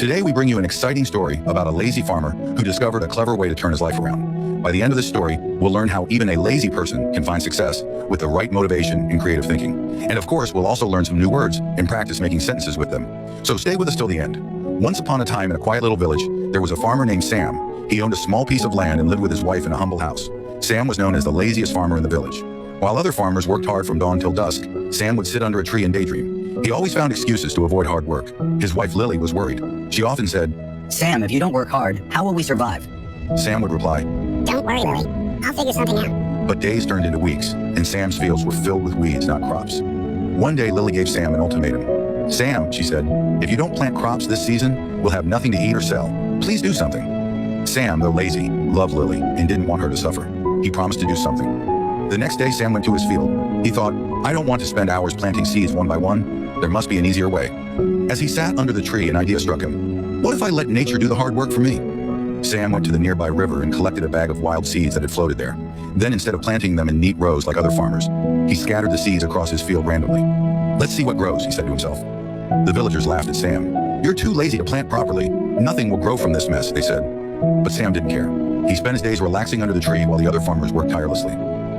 Today we bring you an exciting story about a lazy farmer who discovered a clever way to turn his life around. By the end of this story, we'll learn how even a lazy person can find success with the right motivation and creative thinking. And of course, we'll also learn some new words and practice making sentences with them. So stay with us till the end. Once upon a time in a quiet little village, there was a farmer named Sam. He owned a small piece of land and lived with his wife in a humble house. Sam was known as the laziest farmer in the village. While other farmers worked hard from dawn till dusk, Sam would sit under a tree and daydream. He always found excuses to avoid hard work. His wife Lily was worried. She often said, "Sam, if you don't work hard, how will we survive?" Sam would reply, "Don't worry, Lily. I'll figure something out." But days turned into weeks, and Sam's fields were filled with weeds, not crops. One day, Lily gave Sam an ultimatum. "Sam," she said, "if you don't plant crops this season, we'll have nothing to eat or sell. Please do something." Sam, though lazy, loved Lily and didn't want her to suffer. He promised to do something. The next day, Sam went to his field. He thought, "I don't want to spend hours planting seeds one by one. There must be an easier way." As he sat under the tree, an idea struck him. What if I let nature do the hard work for me? Sam went to the nearby river and collected a bag of wild seeds that had floated there. Then, instead of planting them in neat rows like other farmers, he scattered the seeds across his field randomly. "Let's see what grows," he said to himself. The villagers laughed at Sam. "You're too lazy to plant properly. Nothing will grow from this mess," they said. But Sam didn't care. He spent his days relaxing under the tree while the other farmers worked tirelessly.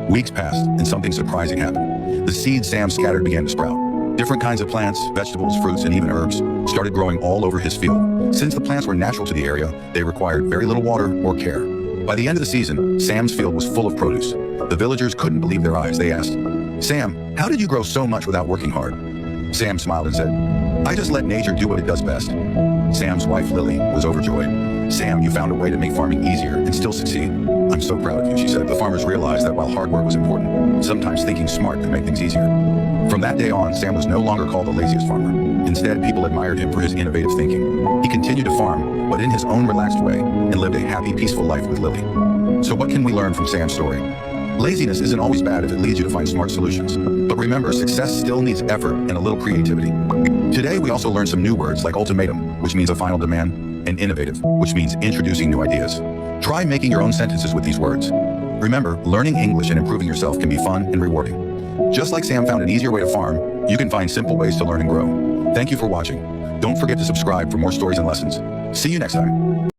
Weeks passed, and something surprising happened. The seeds Sam scattered began to sprout. Different kinds of plants, vegetables, fruits, and even herbs started growing all over his field. Since the plants were natural to the area, they required very little water or care. By the end of the season, Sam's field was full of produce. The villagers couldn't believe their eyes. They asked, "Sam, how did you grow so much without working hard?" Sam smiled and said, "I just let nature do what it does best." Sam's wife, Lily, was overjoyed. "Sam, you found a way to make farming easier and still succeed. I'm so proud of you," she said. The farmers realized that while hard work was important, sometimes thinking smart could make things easier. From that day on, Sam was no longer called the laziest farmer. Instead, people admired him for his innovative thinking. He continued to farm, but in his own relaxed way, and lived a happy, peaceful life with Lily. So what can we learn from Sam's story? Laziness isn't always bad if it leads you to find smart solutions. But remember, success still needs effort and a little creativity. Today, we also learned some new words like ultimatum, which means a final demand, and innovative, which means introducing new ideas. Try making your own sentences with these words. Remember, learning English and improving yourself can be fun and rewarding. Just like Sam found an easier way to farm, you can find simple ways to learn and grow. Thank you for watching. Don't forget to subscribe for more stories and lessons. See you next time.